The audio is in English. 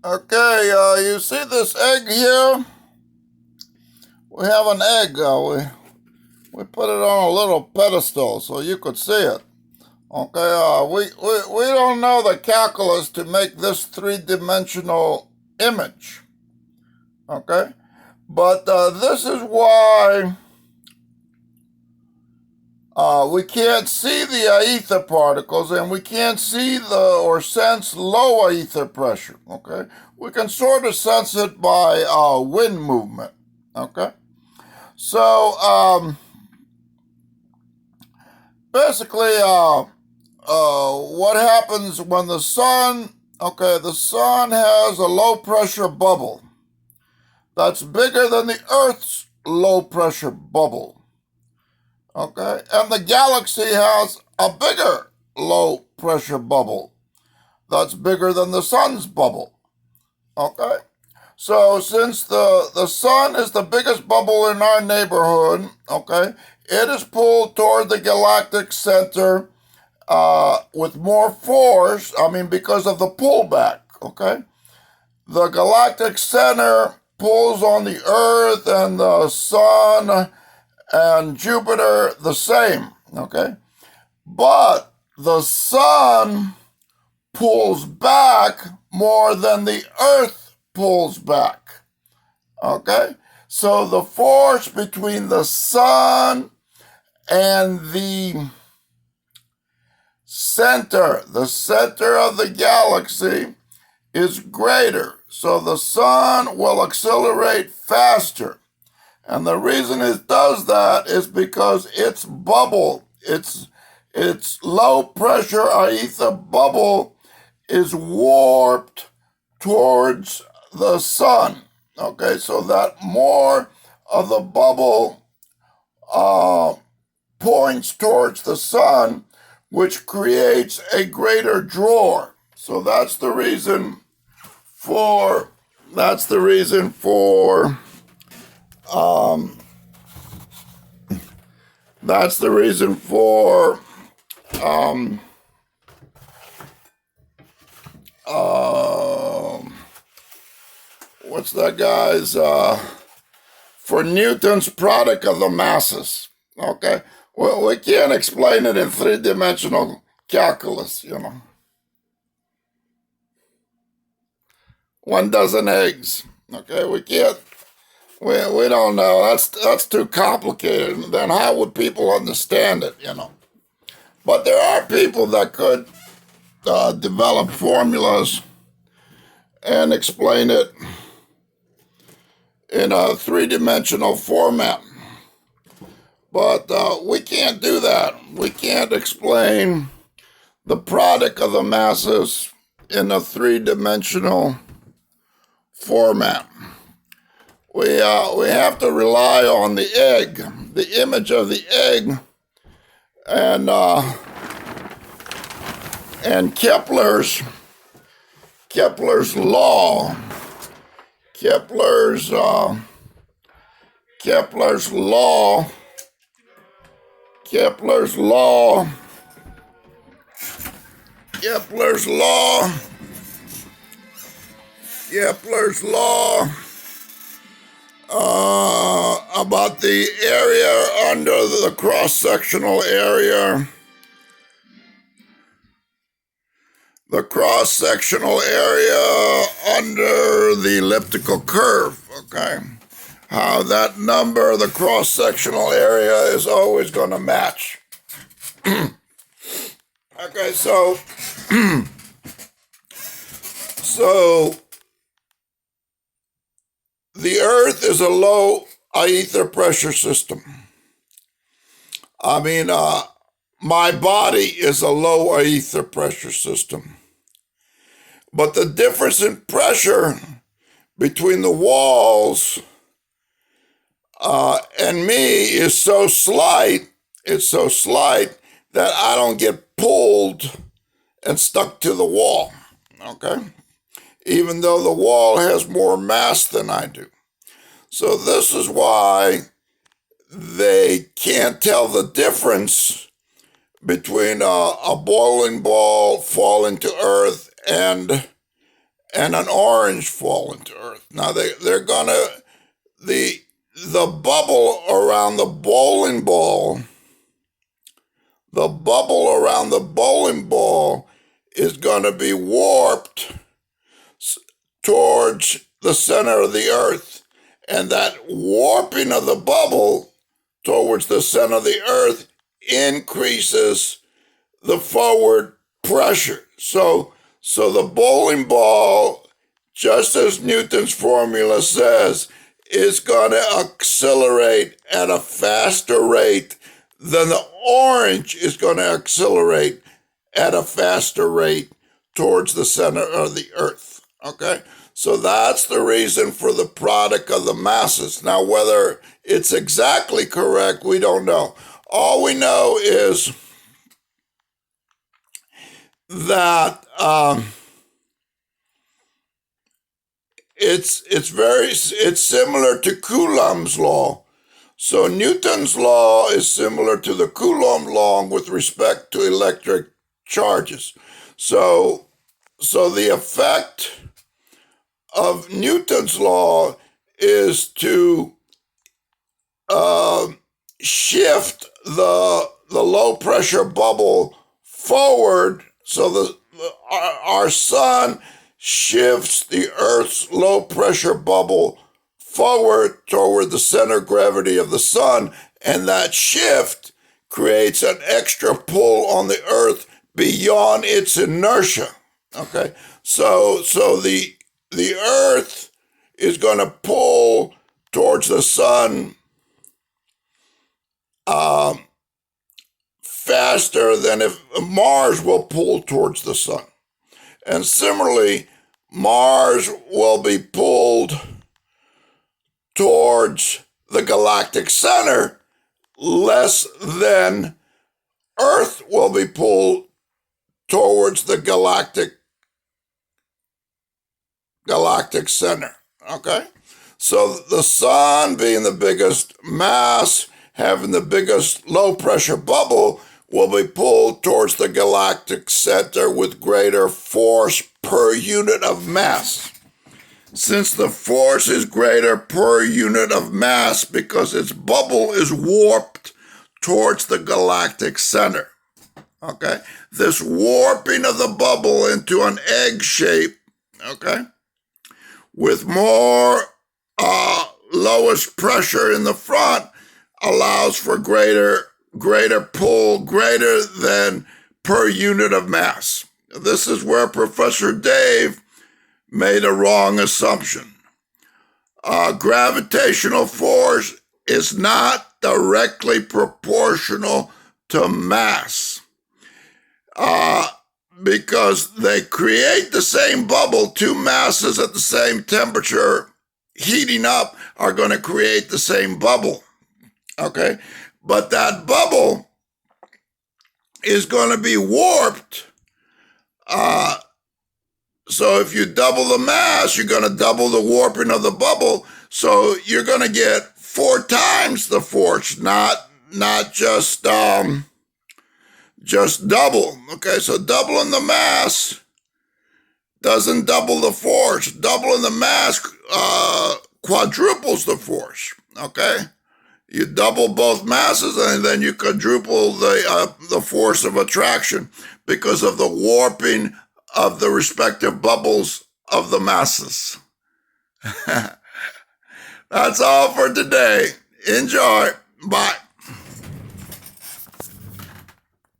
Okay, you see this egg here? We have an egg. We put it on a little pedestal so you could see it. Okay, we don't know the calculus to make this three-dimensional image. Okay, but this is why we can't see the Aether particles, and we can't see or sense low Aether pressure. Okay, we can sort of sense it by wind movement. Okay, so basically, what happens when the sun? Okay, the sun has a low pressure bubble that's bigger than the Earth's low pressure bubble. Okay, and the galaxy has a bigger low pressure bubble that's bigger than the sun's bubble. Okay, so since the sun is the biggest bubble in our neighborhood, okay, it is pulled toward the galactic center with more force. I mean, because of the pullback. Okay, the galactic center pulls on the Earth and the sun and Jupiter the same, okay? But the sun pulls back more than the Earth pulls back, okay? So the force between the sun and the center of the galaxy is greater. So the sun will accelerate faster. And the reason it does that is because its bubble, its low pressure Aether bubble is warped towards the sun. Okay, so that more of the bubble points towards the sun, which creates a greater draw. So that's the reason for that's the reason for um, what's that guy's for Newton's product of the masses. Okay, well, we can't explain it in three-dimensional calculus, 1 dozen eggs. Okay, we can't. We don't know. That's too complicated. Then how would people understand it? But there are people that could develop formulas and explain it in a three-dimensional format. But we can't do that. We can't explain the product of the masses in a three-dimensional format. We have to rely on the egg, the image of the egg, and Kepler's law. Kepler's law. Kepler's law. Kepler's law. Kepler's law. Kepler's law. About the area under the cross-sectional area. The cross-sectional area under the elliptical curve, okay? How that number, the cross-sectional area, is always going to match. Okay, so the Earth is a low Aether pressure system. I mean, my body is a low Aether pressure system. But the difference in pressure between the walls and me is so slight, it's so slight that I don't get pulled and stuck to the wall, okay? Even though the wall has more mass than I do. So this is why they can't tell the difference between a bowling ball falling to earth and and an orange fall into Earth. Now they're gonna the bubble around the bowling ball. The bubble around the bowling ball is going to be warped towards the center of the Earth. And that warping of the bubble towards the center of the Earth increases the forward pressure. So the bowling ball, just as Newton's formula says, is going to accelerate at a faster rate than the orange is going to accelerate at a faster rate towards the center of the Earth. Okay? So that's the reason for the product of the masses. Now, whether it's exactly correct, we don't know. All we know is that it's similar to Coulomb's law. So Newton's law is similar to the Coulomb law with respect to electric charges. So the effect of Newton's law is to shift the low pressure bubble forward. So our sun shifts the Earth's low pressure bubble forward toward the center of gravity of the sun, and that shift creates an extra pull on the Earth beyond its inertia. Okay, so the Earth is going to pull towards the sun faster than if Mars will pull towards the sun. And similarly, Mars will be pulled towards the galactic center less than Earth will be pulled towards the galactic center. Okay? So the sun, being the biggest mass, having the biggest low pressure bubble, will be pulled towards the galactic center with greater force per unit of mass. Since the force is greater per unit of mass because its bubble is warped towards the galactic center. Okay? This warping of the bubble into an egg shape, okay, with more lowest pressure in the front allows for greater pull, greater than per unit of mass. This is where Professor Dave made a wrong assumption. Gravitational force is not directly proportional to mass because they create the same bubble. Two masses at the same temperature heating up are going to create the same bubble. Okay? But that bubble is going to be warped. So if you double the mass, you're going to double the warping of the bubble. So you're going to get 4 times the force, not just double. Okay, so doubling the mass doesn't double the force. Doubling the mass quadruples the force. Okay, you double both masses and then you quadruple the force of attraction because of the warping of the respective bubbles of the masses. That's all for today. Enjoy. Bye.